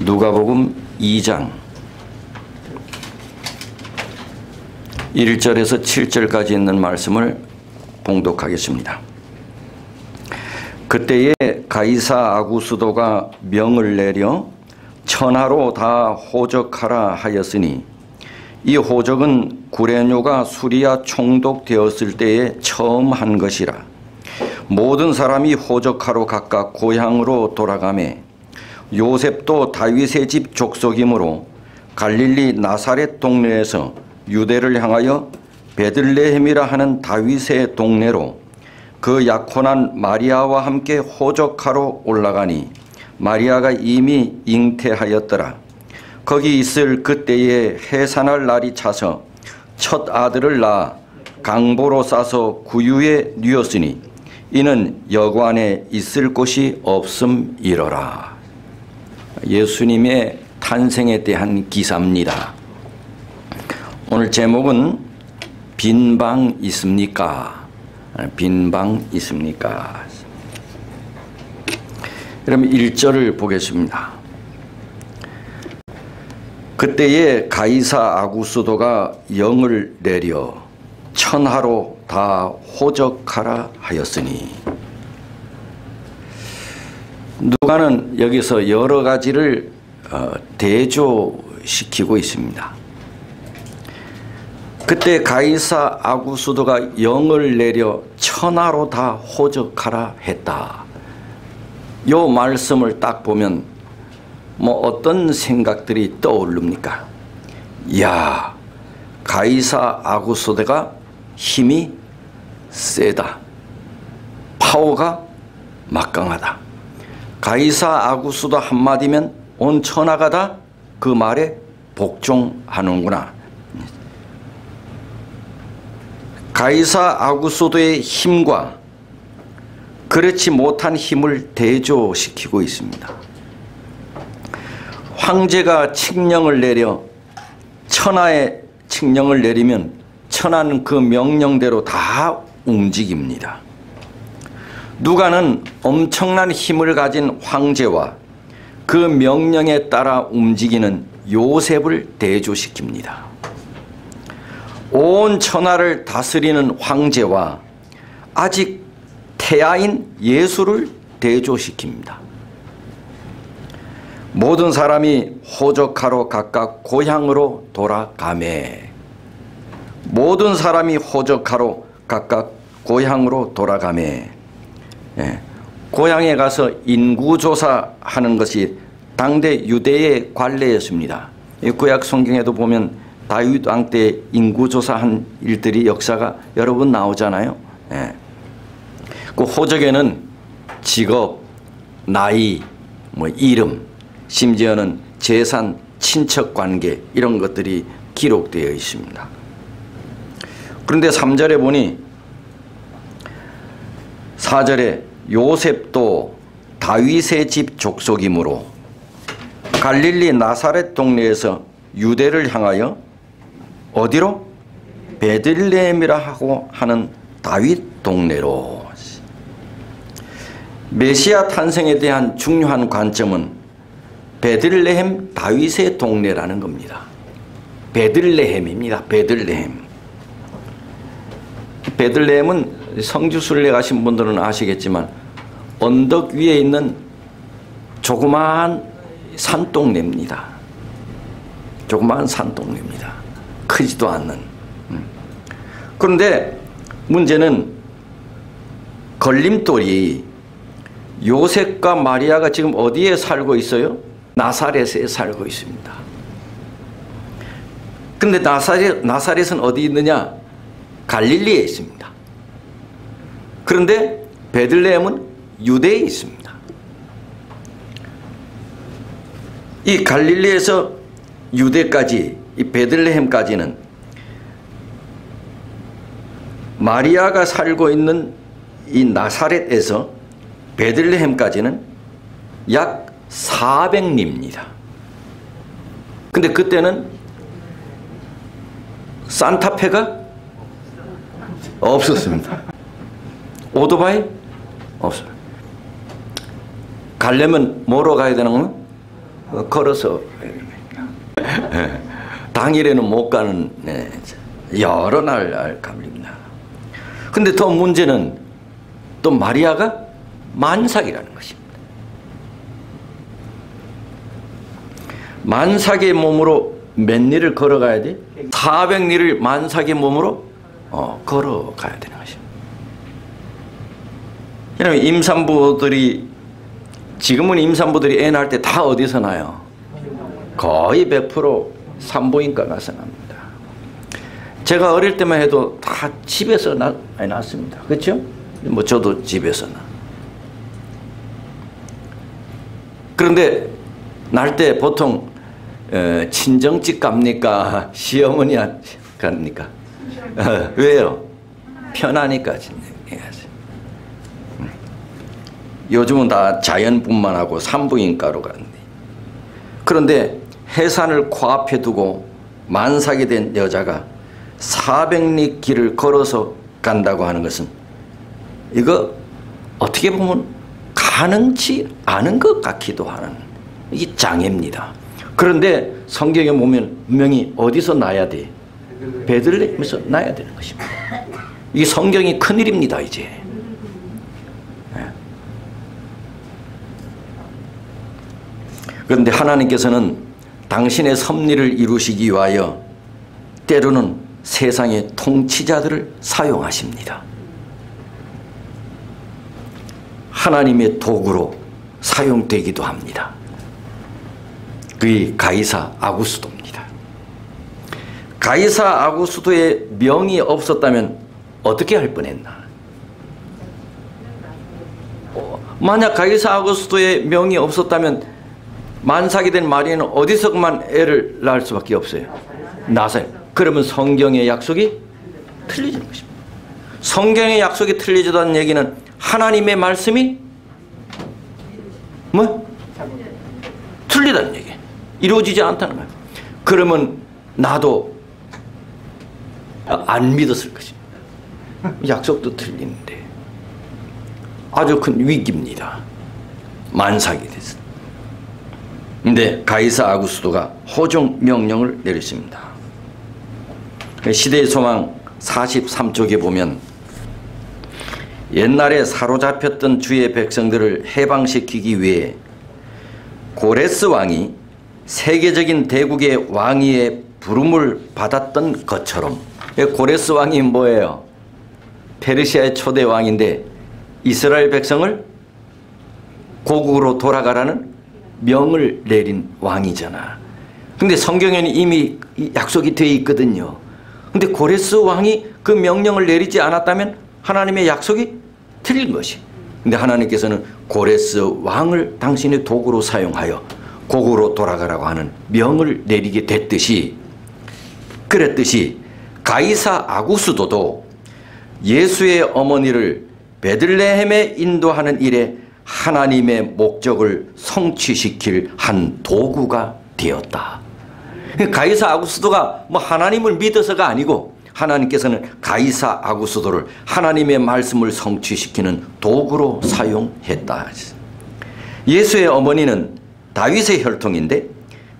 누가복음 2장 1절에서 7절까지 있는 말씀을 봉독하겠습니다. 그때에 가이사 아구스도가 명을 내려 천하로 다 호적하라 하였으니 이 호적은 구레뇨가 수리아 총독되었을 때에 처음 한 것이라. 모든 사람이 호적하러 각각 고향으로 돌아가매 요셉도 다윗의 집 족속이므로 갈릴리 나사렛 동네에서 유대를 향하여 베들레헴이라 하는 다윗의 동네로 그 약혼한 마리아와 함께 호적하러 올라가니 마리아가 이미 잉태하였더라. 거기 있을 그때에 해산할 날이 차서 첫 아들을 낳아 강보로 싸서 구유에 뉘었으니 이는 여관에 있을 곳이 없음이러라. 예수님의 탄생에 대한 기사입니다. 오늘 제목은 빈방 있습니까? 빈방 있습니까? 그럼 1절을 보겠습니다. 그때에 가이사 아구스도가 영을 내려 천하로 다 호적하라 하였으니, 누가는 여기서 여러 가지를 대조시키고 있습니다. 그때 가이사 아구스도가 영을 내려 천하로 다 호적하라 했다. 요 말씀을 딱 보면 어떤 생각들이 떠오릅니까? 이야, 가이사 아구스도가 힘이 세다. 파워가 막강하다. 가이사 아구스도 한마디면 온 천하가 다 그 말에 복종하는구나. 가이사 아구스도의 힘과 그렇지 못한 힘을 대조시키고 있습니다. 황제가 칙령을 내려 천하에 칙령을 내리면 천하는 그 명령대로 다 움직입니다. 누가는 엄청난 힘을 가진 황제와 그 명령에 따라 움직이는 요셉을 대조시킵니다. 온 천하를 다스리는 황제와 아직 태아인 예수를 대조시킵니다. 모든 사람이 호적하러 각각 고향으로 돌아가매. 모든 사람이 호적하러 각각 고향으로 돌아가매. 고향에 가서 인구조사하는 것이 당대 유대의 관례였습니다. 구약 성경에도 보면 다윗 왕 때 인구조사한 일들이 역사가 여러 번 나오잖아요. 그 호적에는 직업, 나이, 이름, 심지어는 재산, 친척관계 이런 것들이 기록되어 있습니다. 그런데 3절에 보니 4절에 요셉도 다윗의 집 족속이므로 갈릴리 나사렛 동네에서 유대를 향하여 어디로? 베들레헴이라 하고 하는 다윗 동네로. 메시아 탄생에 대한 중요한 관점은 베들레헴 다윗의 동네라는 겁니다. 베들레헴입니다. 베들레헴. 베들레헴은 성지순례 가신 분들은 아시겠지만 언덕 위에 있는 조그마한 산동네입니다. 조그마한 산동네입니다. 크지도 않는. 그런데 문제는 걸림돌이 요셉과 마리아가 지금 어디에 살고 있어요? 나사렛에 살고 있습니다. 근데 나사렛은 어디 있느냐? 갈릴리에 있습니다. 그런데 베들레헴은 유대에 있습니다. 이 갈릴리에서 유대까지, 이 베들레헴까지는 마리아가 살고 있는 이 나사렛에서 베들레헴까지는 약 400리입니다. 근데 그때는 산타페가 없었습니다. 오토바이 없어요. 가려면 뭐로 가야 되는 거는? 걸어서 당일에는 못 가는 여러 날 갑니다. 근데 더 문제는 또 마리아가 만삭이라는 것입니다. 만삭의 몸으로 몇 리를 걸어가야 돼? 400리를 만삭의 몸으로 걸어가야 되는 것입니다. 왜냐하면 임산부들이 지금은 임산부들이 애 낳을 때 다 어디서 나요? 거의 100% 산부인과 가서 납니다. 제가 어릴 때만 해도 다 집에서 낳습니다. 그렇죠? 뭐 저도 집에서 나. 그런데 날 때 보통 친정집 갑니까? 시어머니 갑니까? 왜요? 편하니까 친정해야지. 요즘은 다 자연분만하고 산부인과로 가는데, 그런데 해산을 코앞에 두고 만삭이 된 여자가 400리 길을 걸어서 간다고 하는 것은 이거 어떻게 보면 가능치 않은 것 같기도 하는 이 장애입니다. 그런데 성경에 보면 분명히 어디서 나야 돼? 베들레헴에서 나야 되는 것입니다. 이 성경이 큰일입니다. 이제 그런데 하나님께서는 당신의 섭리를 이루시기 위하여 때로는 세상의 통치자들을 사용하십니다. 하나님의 도구로 사용되기도 합니다. 그게 가이사 아구스도입니다. 가이사 아구스도의 명이 없었다면 어떻게 할 뻔했나? 만약 가이사 아구스도의 명이 없었다면 만삭이 된 마리아는 어디서 그만 애를 낳을 수밖에 없어요? 나사렛. 그러면 성경의 약속이 틀리지는 것입니다. 성경의 약속이 틀리지다는 얘기는 하나님의 말씀이 틀리다는 얘기예요. 이루어지지 않다는 거예요. 그러면 나도 안 믿었을 것입니다. 약속도 틀리는데 아주 큰 위기입니다. 만삭이 됐습니다. 근데 가이사 아구스도가 호종 명령을 내렸습니다. 시대의 소망 43쪽에 보면 옛날에 사로잡혔던 주의 백성들을 해방시키기 위해 고레스 왕이 세계적인 대국의 왕위의 부름을 받았던 것처럼, 고레스 왕이 뭐예요? 페르시아의 초대 왕인데 이스라엘 백성을 고국으로 돌아가라는 명을 내린 왕이잖아. 근데 성경에는 이미 약속이 되어 있거든요. 근데 고레스 왕이 그 명령을 내리지 않았다면 하나님의 약속이 틀린 것이. 근데 하나님께서는 고레스 왕을 당신의 도구로 사용하여 고국으로 돌아가라고 하는 명을 내리게 됐듯이, 그랬듯이 가이사 아구스도도 예수의 어머니를 베들레헴에 인도하는 일에 하나님의 목적을 성취시킬 한 도구가 되었다. 가이사 아구스도가 뭐 하나님을 믿어서가 아니고 하나님께서는 가이사 아구스도를 하나님의 말씀을 성취시키는 도구로 사용했다. 예수의 어머니는 다윗의 혈통인데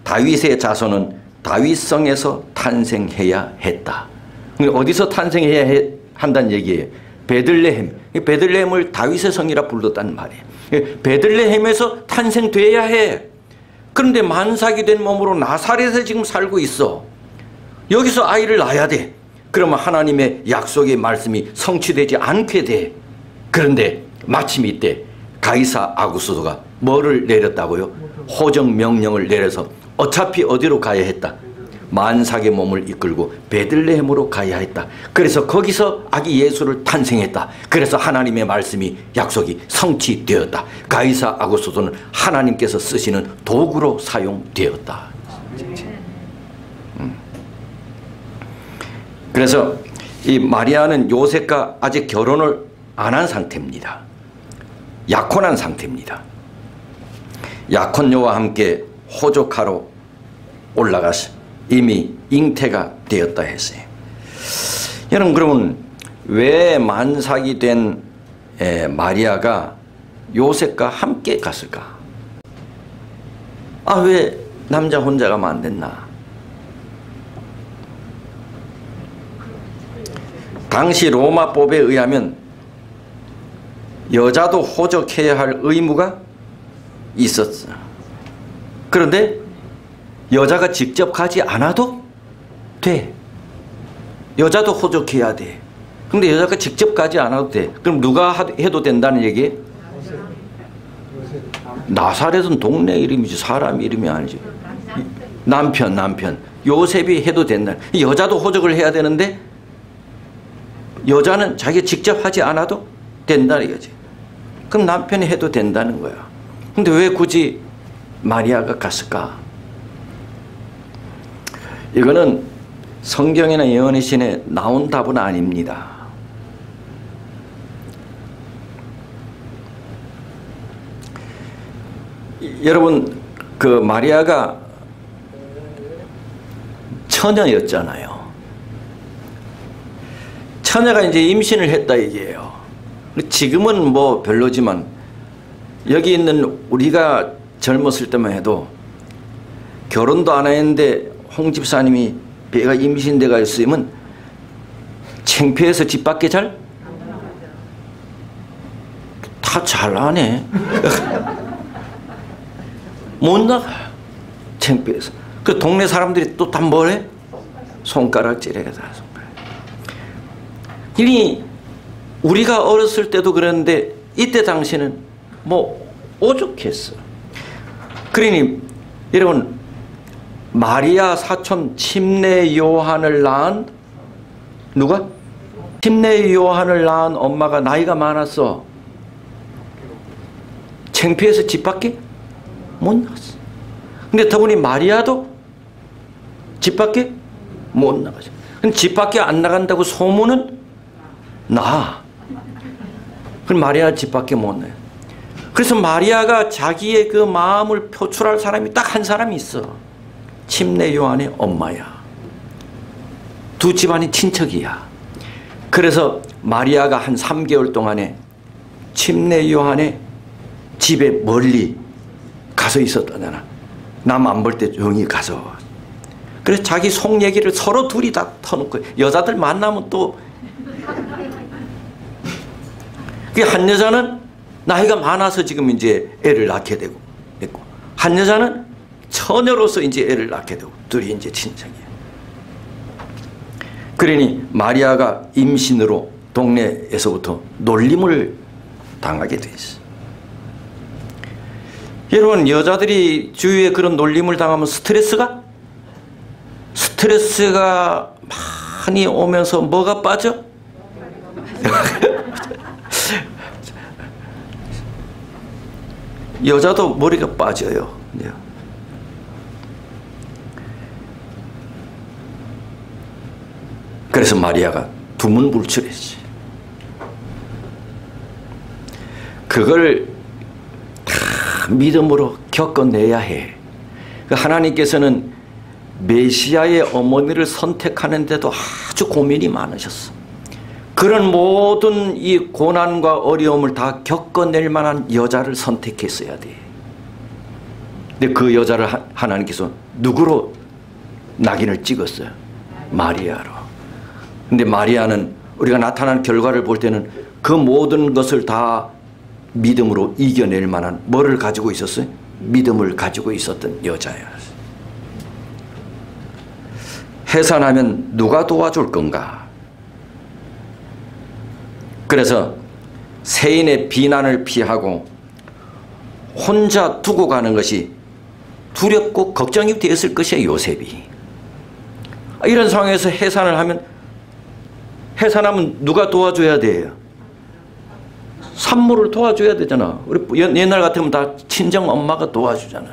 다윗의 자손은 다윗성에서 탄생해야 했다. 어디서 탄생해야 한다는 얘기예요? 베들레헴. 베들레헴을 다윗의 성이라 불렀다는 말이에요. 베들레헴에서 탄생돼야 해. 그런데 만삭이 된 몸으로 나사렛에 지금 살고 있어. 여기서 아이를 낳아야 돼. 그러면 하나님의 약속의 말씀이 성취되지 않게 돼. 그런데 마침 이때 가이사 아구스도가 뭐를 내렸다고요? 호정 명령을 내려서 어차피 어디로 가야 했다? 만삭의 몸을 이끌고 베들레헴으로 가야 했다. 그래서 거기서 아기 예수를 탄생했다. 그래서 하나님의 말씀이 약속이 성취되었다. 가이사 아구스도는 하나님께서 쓰시는 도구로 사용되었다. 그래서 이 마리아는 요셉과 아직 결혼을 안 한 상태입니다. 약혼한 상태입니다. 약혼녀와 함께 호족하러 올라가서 이미 잉태가 되었다 했어요. 여러분, 그러면 왜 만삭이 된 마리아가 요셉과 함께 갔을까? 아, 왜 남자 혼자 가면 안 됐나? 당시 로마법에 의하면 여자도 호적해야 할 의무가 있었어. 그런데 여자가 직접 가지 않아도 돼. 여자도 호적해야 돼. 근데 여자가 직접 가지 않아도 돼. 그럼 누가 해도 된다는 얘기예요? 나사렛은 동네 이름이지 사람 이름이 아니지. 남편. 요셉이 해도 된다. 여자도 호적을 해야 되는데 여자는 자기가 직접 하지 않아도 된다는 거지. 그럼 남편이 해도 된다는 거야. 근데 왜 굳이 마리아가 갔을까? 이거는 성경이나 예언의 신에 나온 답은 아닙니다. 여러분, 그 마리아가 처녀였잖아요. 처녀가 이제 임신을 했다 얘기예요. 지금은 뭐 별로지만 여기 있는 우리가 젊었을 때만 해도 결혼도 안 했는데 홍 집사님이 배가 임신돼가 있으면 창피해서 집 밖에 다 잘나네. 못 나가. 창피해서. 그 동네 사람들이 또 다 뭐래? 손가락질해가 다 손가락. 이니 우리가 어렸을 때도 그랬는데 이때 당시는 뭐 오죽했어. 그러니 여러분, 마리아 사촌 침례 요한을 낳은 누가? 침례 요한을 낳은 엄마가 나이가 많았어. 창피해서 집 밖에 못 나갔어. 근데 더구니 마리아도 집 밖에 못 나가죠. 근데 집 밖에 안 나간다고 소문은 나. 그럼 마리아 집 밖에 못 나요. 그래서 마리아가 자기의 그 마음을 표출할 사람이 딱 한 사람이 있어. 침례 요한의 엄마야. 두 집안이 친척이야. 그래서 마리아가 한 3개월 동안에 침례 요한의 집에 멀리 가서 있었다잖아. 남 안 볼 때 조용히 가서. 그래서 자기 속 얘기를 서로 둘이 다 터놓고, 여자들 만나면 또 한 여자는 나이가 많아서 지금 이제 애를 낳게 되고, 한 여자는 처녀로서 이제 애를 낳게 되고, 둘이 이제 친척이야. 그러니 마리아가 임신으로 동네에서부터 놀림을 당하게 돼 있어. 여러분, 여자들이 주위에 그런 놀림을 당하면 스트레스가 많이 오면서 뭐가 빠져? 여자도 머리가 빠져요. 그래서 마리아가 두문불출했지. 그걸 다 믿음으로 겪어내야 해. 하나님께서는 메시아의 어머니를 선택하는데도 아주 고민이 많으셨어. 그런 모든 이 고난과 어려움을 다 겪어낼 만한 여자를 선택했어야 돼. 근데 그 여자를 하나님께서 누구로 낙인을 찍었어요? 마리아로. 근데 마리아는 우리가 나타난 결과를 볼 때는 그 모든 것을 다 믿음으로 이겨낼 만한 뭐를 가지고 있었어요? 믿음을 가지고 있었던 여자였어요. 해산하면 누가 도와줄 건가? 그래서 세인의 비난을 피하고 혼자 두고 가는 것이 두렵고 걱정이 되었을 것이에요, 요셉이. 이런 상황에서 해산하면 누가 도와줘야 돼요? 산모를 도와줘야 되잖아. 우리 옛날 같으면 다 친정 엄마가 도와주잖아.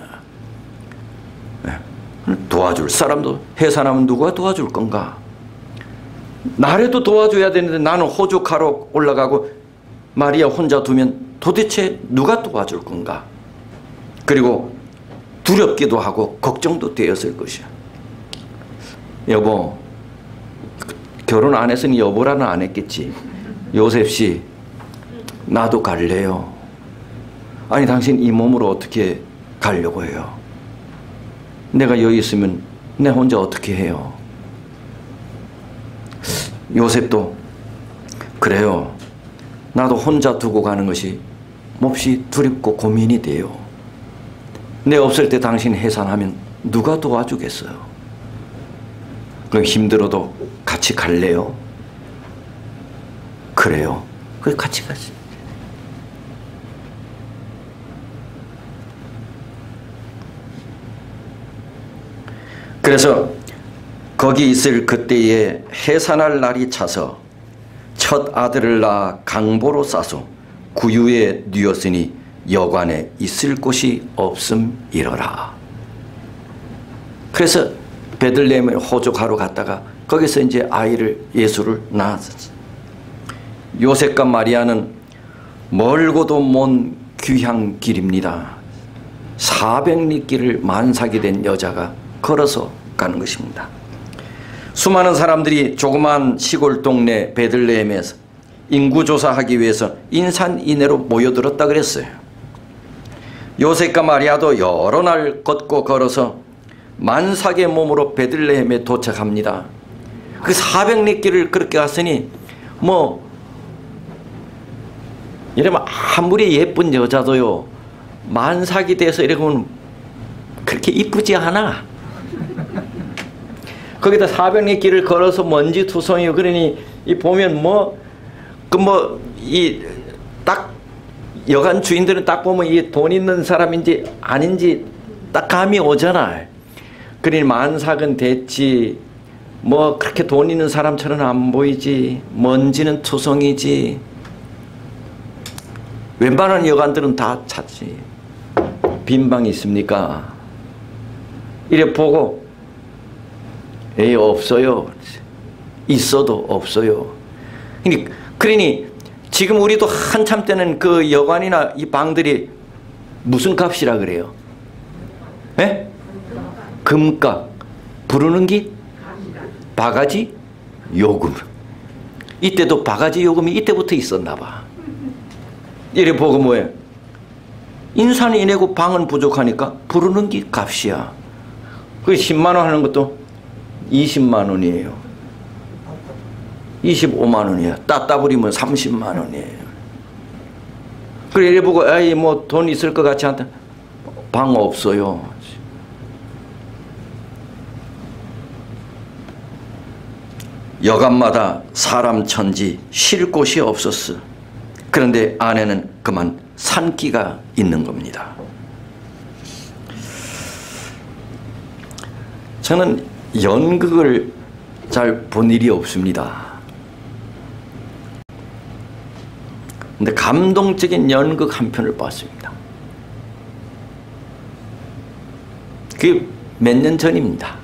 도와줄 사람도 해산하면 누가 도와줄 건가? 나라도 도와줘야 되는데 나는 호적하러 올라가고 마리아 혼자 두면 도대체 누가 도와줄 건가? 그리고 두렵기도 하고 걱정도 되었을 것이야. 여보, 결혼 안 했으니 여보라는 안 했겠지. 요셉 씨, 나도 갈래요. 아니, 당신 이 몸으로 어떻게 가려고 해요? 내가 여기 있으면 내 혼자 어떻게 해요? 요셉도 그래요. 나도 혼자 두고 가는 것이 몹시 두렵고 고민이 돼요. 내 없을 때 당신 해산하면 누가 도와주겠어요? 그럼 힘들어도 같이 갈래요? 그래요. 그래 같이 가지. 그래서 거기 있을 그때에 해산할 날이 차서 첫 아들을 낳아 강보로 싸서 구유에 뉘었으니 여관에 있을 곳이 없음이러라. 그래서 베들레헴에 호적하러 갔다가 거기서 이제 아이를 예수를 낳았었지. 요셉과 마리아는 멀고도 먼 귀향 길입니다. 400리 길을 만삭이 된 여자가 걸어서 가는 것입니다. 수많은 사람들이 조그만 시골 동네 베들레헴에서 인구조사하기 위해서 인산인해로 모여들었다 그랬어요. 요셉과 마리아도 여러 날 걷고 걸어서 만삭의 몸으로 베들레헴에 도착합니다. 그 400리 길을 그렇게 갔으니 이러면 아무리 예쁜 여자도요 만삭이 돼서 이러면 그렇게 이쁘지 않아. 거기다 400리 길을 걸어서 먼지투성이요. 그러니 이 보면 딱 여관 주인들은 딱 보면 이 돈 있는 사람인지 아닌지 딱 감이 오잖아. 그러니 만삭은 됐지. 그렇게 돈 있는 사람처럼 안 보이지. 먼지는 투성이지. 웬만한 여관들은 다 찼지. 빈 방이 있습니까? 이래 보고 에이 없어요. 있어도 없어요. 그러니 지금 우리도 한참 때는 그 여관이나 이 방들이 무슨 값이라 그래요? 예? 금값. 부르는 게 바가지 요금. 이때도 바가지 요금이 이때부터 있었나 봐. 이래 보고 뭐예요? 인산이 내고 방은 부족하니까 부르는 게 값이야. 그 10만 원 하는 것도 20만 원이에요. 25만 원이야. 따따부리면 30만 원이에요. 그래 이래 보고 에이 돈 있을 것 같지 않다. 방 없어요. 여관마다 사람 천지 쉴 곳이 없었어. 그런데 안에는 그만 산기가 있는 겁니다. 저는 연극을 잘 본 일이 없습니다. 근데 감동적인 연극 한 편을 봤습니다. 그게 몇 년 전입니다.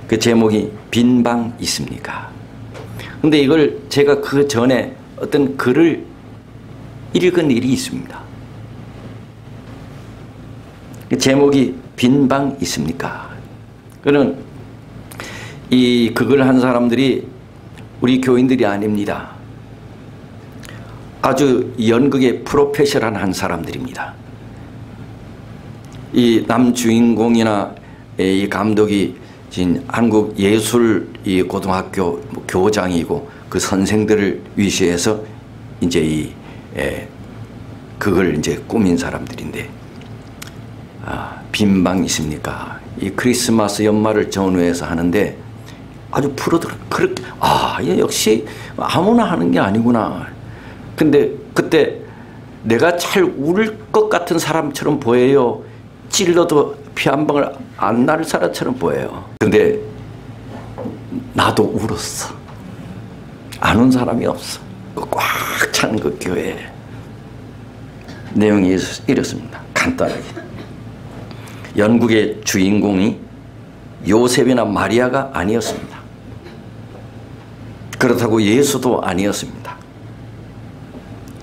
그 제목이 빈 방 있습니까? 근데 이걸 제가 그 전에 어떤 글을 읽은 일이 있습니다. 그 제목이 빈 방 있습니까? 그는 이 그걸 한 사람들이 우리 교인들이 아닙니다. 아주 연극의 프로페셔널한 사람들입니다. 이 남주인공이나 이 감독이 한국 예술 이 고등학교 교장이고 그 선생들을 위시해서 이제 그걸 이제 꾸민 사람들인데, 빈 방 있습니까? 이 크리스마스 연말을 전후해서 하는데 아주 프로들 그렇게 역시 아무나 하는 게 아니구나. 근데 그때 내가 잘 울 것 같은 사람처럼 보여요. 찔러도 피 한 방울 안 날 사람처럼 보여요. 근데 나도 울었어. 안 운 사람이 없어. 꽉 찬 그 교회. 내용이 이렇습니다. 간단하게. 연극의 주인공이 요셉이나 마리아가 아니었습니다. 그렇다고 예수도 아니었습니다.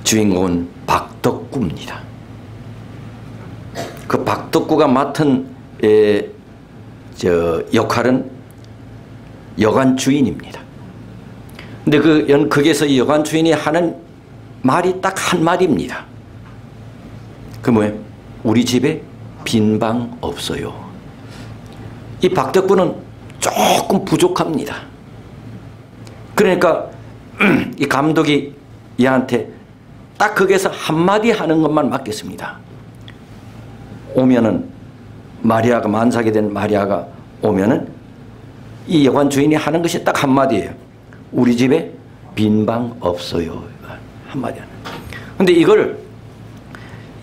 주인공은 박덕구입니다. 그 박덕구가 맡은 역할은 여관 주인입니다. 근데 그 연극에서 여관 주인이 하는 말이 딱 한 마디입니다. 그 뭐예요? 우리 집에 빈 방 없어요. 이 박덕구는 조금 부족합니다. 그러니까 이 감독이 얘한테 딱 거기에서 한마디 하는 것만 맡겼습니다. 오면은 마리아가 만삭이 된 마리아가 오면은 이 여관 주인이 하는 것이 딱 한마디예요. 우리 집에 빈 방 없어요. 한마디 하는. 근데 이걸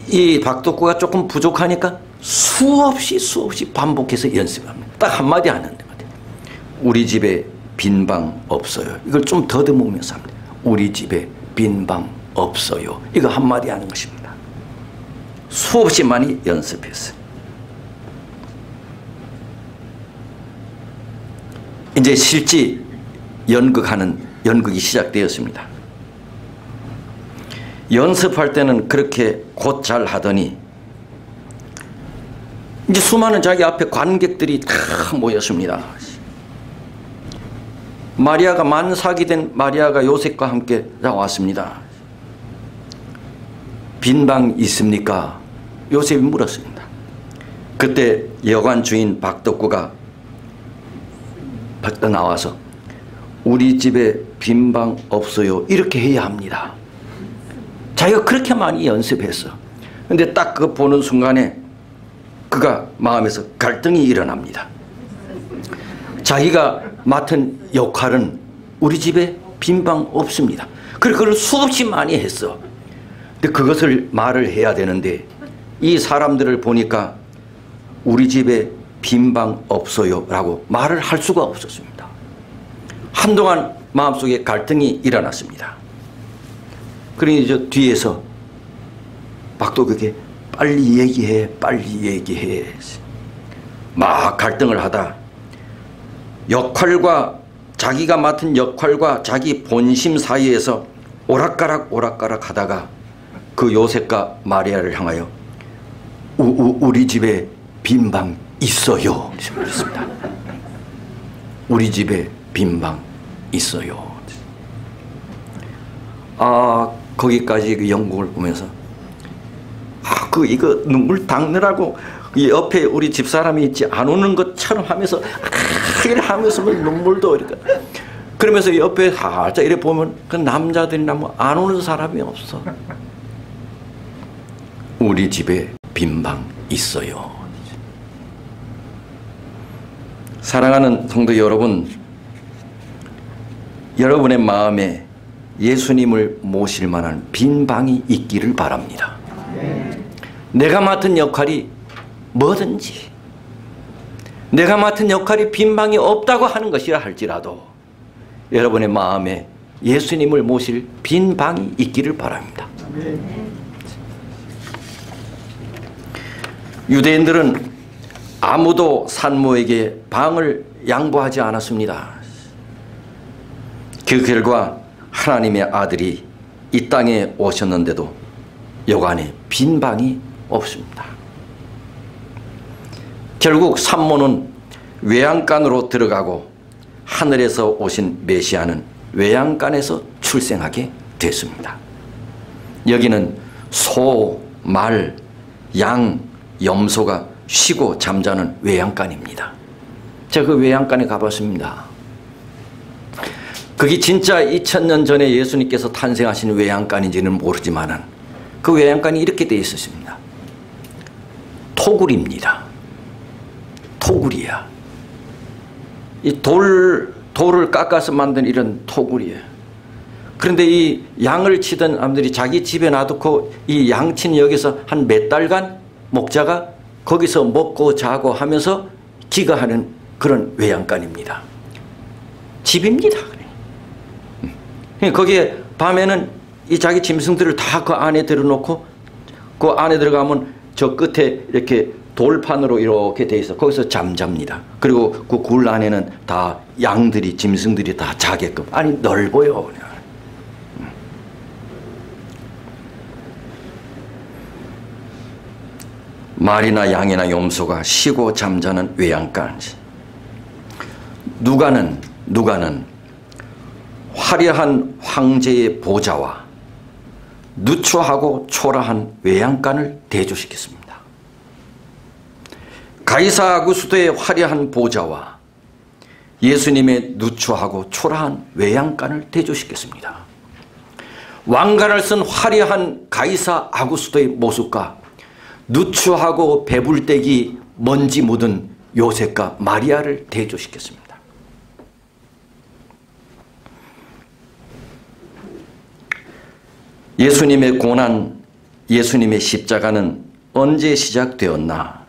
이 박덕구가 조금 부족하니까 수없이 반복해서 연습합니다. 딱 한마디 하는데 우리 집에 빈 방 없어요. 이걸 좀 더듬으면서 합니다. 우리 집에 빈 방 없어요. 이거 한마디 하는 것입니다. 수없이 많이 연습했어요. 이제 실제 연극이 시작되었습니다. 연습할 때는 그렇게 곧 잘 하더니 이제 수많은 자기 앞에 관객들이 다 모였습니다. 마리아가 만삭이 된 마리아가 요셉과 함께 나왔습니다. 빈 방 있습니까? 요셉이 물었습니다. 그때 여관 주인 박덕구가 나와서 우리 집에 빈 방 없어요. 이렇게 해야 합니다. 자기가 그렇게 많이 연습했어. 근데 딱 그거 보는 순간에 그가 마음에서 갈등이 일어납니다. 자기가 맡은 역할은 우리 집에 빈 방 없습니다. 그래서 그걸 수없이 많이 했어. 근데 그것을 말을 해야 되는데 이 사람들을 보니까 우리 집에 빈 방 없어요 라고 말을 할 수가 없었습니다. 한동안 마음속에 갈등이 일어났습니다. 그러니 저 뒤에서 박덕구에게 빨리 얘기해 막 갈등을 하다 자기가 맡은 역할과 자기 본심 사이에서 오락가락 하다가 그 요셉과 마리아를 향하여 우리 집에 빈 방 있어요 말했습니다. 우리 집에 빈 방 있어요. 거기까지 그 연극을 보면서 이거 눈물 닦느라고 옆에 우리 집사람이 있지 안 오는 것처럼 하면서 하면서 눈물도 이렇게 그러면서 옆에 살짝 이래 보면 그 남자들이나 뭐 안 오는 사람이 없어. 우리 집에 빈 방 있어요. 사랑하는 성도 여러분, 여러분의 마음에 예수님을 모실 만한 빈 방이 있기를 바랍니다. 내가 맡은 역할이 뭐든지 내가 맡은 역할이 빈 방이 없다고 하는 것이라 할지라도 여러분의 마음에 예수님을 모실 빈 방이 있기를 바랍니다. 유대인들은 아무도 산모에게 방을 양보하지 않았습니다. 그 결과 하나님의 아들이 이 땅에 오셨는데도 여관에 빈 방이 없습니다. 결국 산모는 외양간으로 들어가고 하늘에서 오신 메시아는 외양간에서 출생하게 됐습니다. 여기는 소, 말, 양, 염소가 쉬고 잠자는 외양간입니다. 제가 그 외양간에 가봤습니다. 그게 진짜 2000년 전에 예수님께서 탄생하신 외양간인지는 모르지만 그 외양간이 이렇게 되어 있었습니다. 토굴입니다. 토굴이야. 이 돌을 깎아서 만든 이런 토굴이에요. 그런데 이 양을 치던 사람들이 자기 집에 놔두고 이 양치는 여기서 한 몇 달간 목자가 거기서 먹고 자고 하면서 기거하는 그런 외양간입니다. 집입니다. 거기에 밤에는 이 자기 짐승들을 다 그 안에 들어놓고 그 안에 들어가면 저 끝에 이렇게 돌판으로 이렇게 돼 있어. 거기서 잠잡니다. 그리고 그 굴 안에는 다 양들이 짐승들이 다 자게끔 아니 넓어요. 말이나 양이나 염소가 쉬고 잠자는 외양간. 누가는 화려한 황제의 보좌와 누추하고 초라한 외양간을 대조시켰습니다. 가이사 아구스도의 화려한 보좌와 예수님의 누추하고 초라한 외양간을 대조시켰습니다. 왕관을 쓴 화려한 가이사 아구스도의 모습과 누추하고 배불대기 먼지 묻은 요셉과 마리아를 대조시켰습니다. 예수님의 고난, 예수님의 십자가는 언제 시작되었나?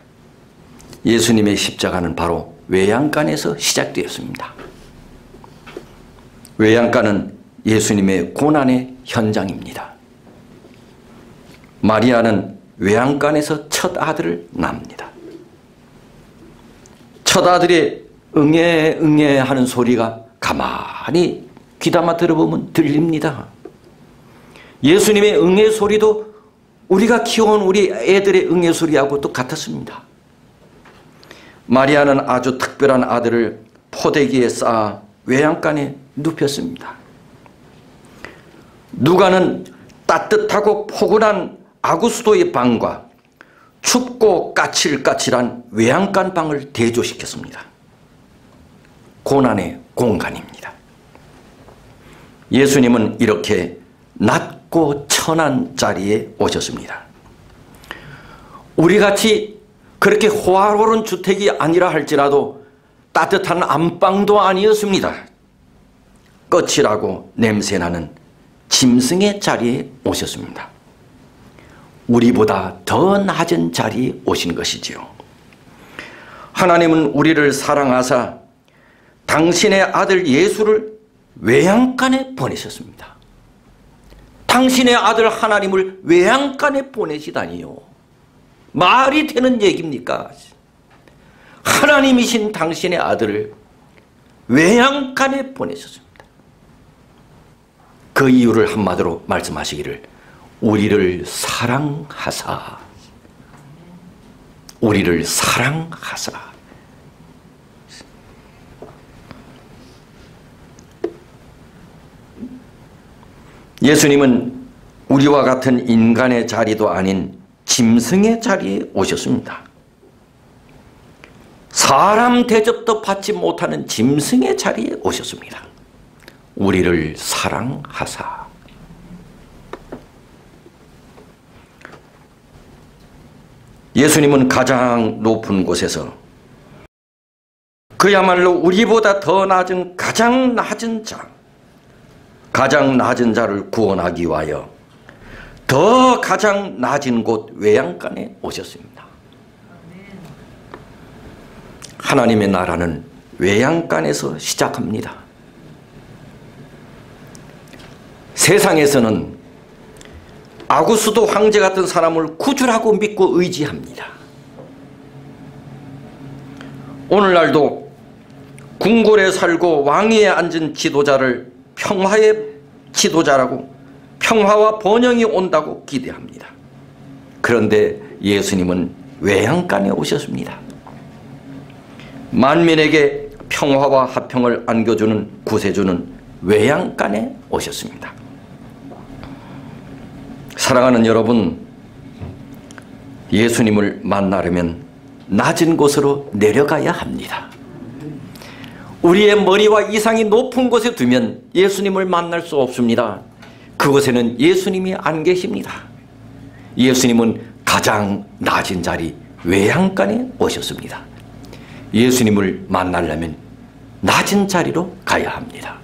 예수님의 십자가는 바로 외양간에서 시작되었습니다. 외양간은 예수님의 고난의 현장입니다. 마리아는 외양간에서 첫 아들을 낳습니다. 첫 아들의 응애 응애 하는 소리가 가만히 귀담아 들어보면 들립니다. 예수님의 응애 소리도 우리가 키워온 우리 애들의 응애 소리하고 똑같았습니다. 마리아는 아주 특별한 아들을 포대기에 쌓아 외양간에 눕혔습니다. 누가는 따뜻하고 포근한 아구스도의 방과 춥고 까칠까칠한 외양간 방을 대조시켰습니다. 고난의 공간입니다. 예수님은 이렇게 낮고 천한 자리에 오셨습니다. 우리같이 그렇게 호화로운 주택이 아니라 할지라도 따뜻한 안방도 아니었습니다. 거칠하고 냄새나는 짐승의 자리에 오셨습니다. 우리보다 더 낮은 자리에 오신 것이지요. 하나님은 우리를 사랑하사 당신의 아들 예수를 외양간에 보내셨습니다. 당신의 아들 하나님을 외양간에 보내시다니요. 말이 되는 얘기입니까? 하나님이신 당신의 아들을 외양간에 보내셨습니다. 그 이유를 한마디로 말씀하시기를 우리를 사랑하사, 우리를 사랑하사. 예수님은 우리와 같은 인간의 자리도 아닌 짐승의 자리에 오셨습니다. 사람 대접도 받지 못하는 짐승의 자리에 오셨습니다. 우리를 사랑하사. 예수님은 가장 높은 곳에서 그야말로 우리보다 더 낮은 가장 낮은 자, 가장 낮은 자를 구원하기 위하여 더 가장 낮은 곳 외양간에 오셨습니다. 하나님의 나라는 외양간에서 시작합니다. 세상에서는 아구스도 황제 같은 사람을 구주라고 믿고 의지합니다. 오늘날도 궁궐에 살고 왕위에 앉은 지도자를 평화의 지도자라고, 평화와 번영이 온다고 기대합니다. 그런데 예수님은 외양간에 오셨습니다. 만민에게 평화와 화평을 안겨주는 구세주는 외양간에 오셨습니다. 사랑하는 여러분, 예수님을 만나려면 낮은 곳으로 내려가야 합니다. 우리의 머리와 이상이 높은 곳에 두면 예수님을 만날 수 없습니다. 그곳에는 예수님이 안 계십니다. 예수님은 가장 낮은 자리 외양간에 오셨습니다. 예수님을 만나려면 낮은 자리로 가야 합니다.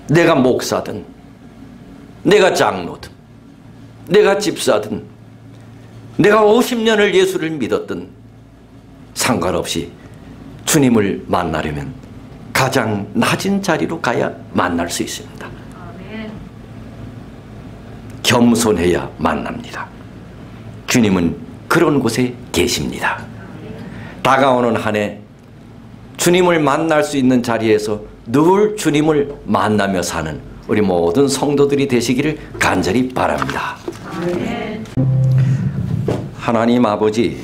내가 목사든 내가 장로든 내가 집사든 내가 50년을 예수를 믿었든 상관없이 주님을 만나려면 가장 낮은 자리로 가야 만날 수 있습니다. 겸손해야 만납니다. 주님은 그런 곳에 계십니다. 다가오는 한 해 주님을 만날 수 있는 자리에서 늘 주님을 만나며 사는 우리 모든 성도들이 되시기를 간절히 바랍니다. 하나님 아버지,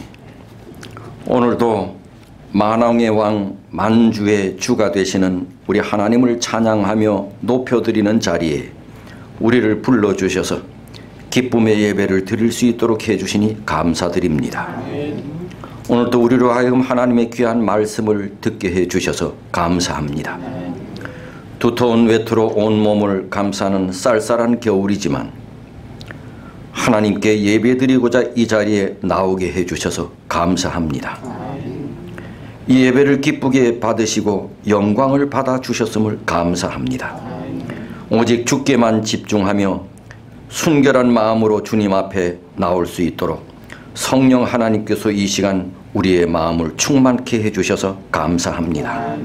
오늘도 만왕의 왕 만주의 주가 되시는 우리 하나님을 찬양하며 높여드리는 자리에 우리를 불러주셔서 기쁨의 예배를 드릴 수 있도록 해주시니 감사드립니다. 오늘도 우리로 하여금 하나님의 귀한 말씀을 듣게 해주셔서 감사합니다. 두터운 외투로 온몸을 감싸는 쌀쌀한 겨울이지만 하나님께 예배드리고자 이 자리에 나오게 해주셔서 감사합니다. 이 예배를 기쁘게 받으시고 영광을 받아주셨음을 감사합니다. 오직 주께만 집중하며 순결한 마음으로 주님 앞에 나올 수 있도록 성령 하나님께서 이 시간 우리의 마음을 충만케 해주셔서 감사합니다.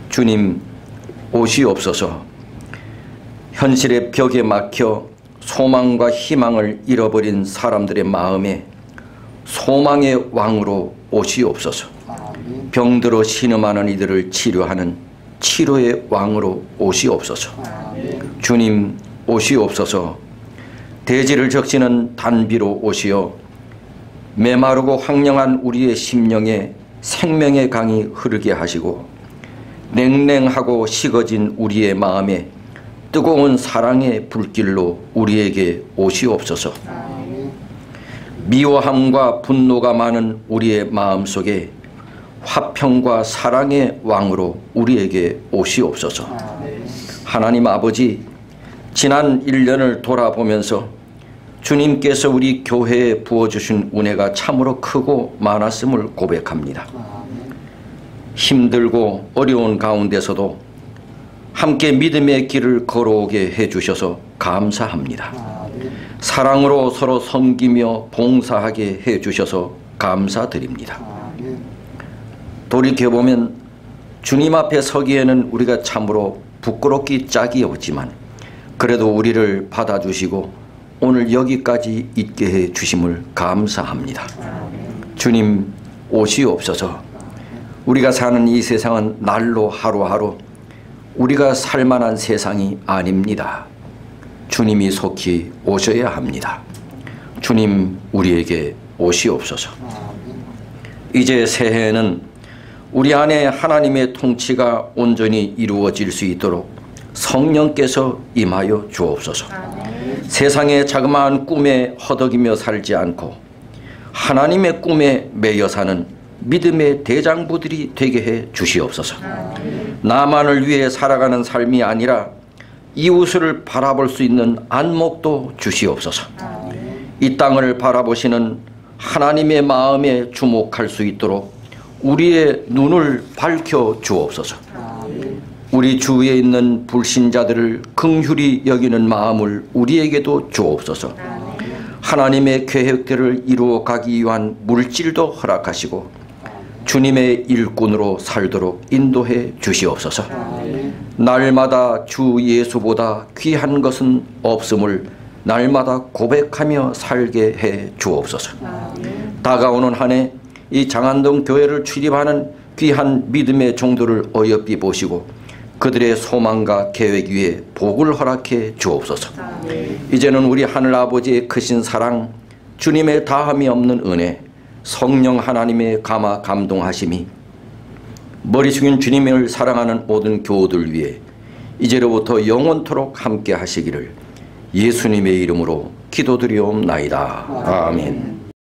주님 오시옵소서. 현실의 벽에 막혀 소망과 희망을 잃어버린 사람들의 마음에 소망의 왕으로 오시옵소서. 병들어 신음하는 이들을 치료하는 치료의 왕으로 오시옵소서. 주님 오시옵소서. 대지를 적시는 단비로 오시어 메마르고 황량한 우리의 심령에 생명의 강이 흐르게 하시고 냉랭하고 식어진 우리의 마음에 뜨거운 사랑의 불길로 우리에게 오시옵소서. 미워함과 분노가 많은 우리의 마음속에 화평과 사랑의 왕으로 우리에게 오시옵소서. 하나님 아버지, 지난 1년을 돌아보면서 주님께서 우리 교회에 부어주신 은혜가 참으로 크고 많았음을 고백합니다. 힘들고 어려운 가운데서도 함께 믿음의 길을 걸어오게 해주셔서 감사합니다. 사랑으로 서로 섬기며 봉사하게 해주셔서 감사드립니다. 돌이켜보면 주님 앞에 서기에는 우리가 참으로 부끄럽기 짝이 없지만 그래도 우리를 받아주시고 오늘 여기까지 있게 해주심을 감사합니다. 주님 오시옵소서. 우리가 사는 이 세상은 날로 하루하루 우리가 살만한 세상이 아닙니다. 주님이 속히 오셔야 합니다. 주님 우리에게 오시옵소서. 이제 새해에는 우리 안에 하나님의 통치가 온전히 이루어질 수 있도록 성령께서 임하여 주옵소서. 세상의 자그마한 꿈에 허덕이며 살지 않고 하나님의 꿈에 매여 사는 믿음의 대장부들이 되게 해 주시옵소서. 나만을 위해 살아가는 삶이 아니라 이웃을 바라볼 수 있는 안목도 주시옵소서. 이 땅을 바라보시는 하나님의 마음에 주목할 수 있도록 우리의 눈을 밝혀 주옵소서. 우리 주위에 있는 불신자들을 긍휼히 여기는 마음을 우리에게도 주옵소서. 하나님의 계획들을 이루어 가기 위한 물질도 허락하시고 주님의 일꾼으로 살도록 인도해 주시옵소서. 날마다 주 예수보다 귀한 것은 없음을 날마다 고백하며 살게 해 주옵소서. 다가오는 한 해 이 장안동 교회를 출입하는 귀한 믿음의 종들을 어여삐 보시고 그들의 소망과 계획 위에 복을 허락해 주옵소서. 이제는 우리 하늘아버지의 크신 사랑, 주님의 다함이 없는 은혜, 성령 하나님의 감화 감동하심이 머리 숙인 주님을 사랑하는 모든 교우들 위해 이제로부터 영원토록 함께 하시기를 예수님의 이름으로 기도드리옵나이다. 아멘.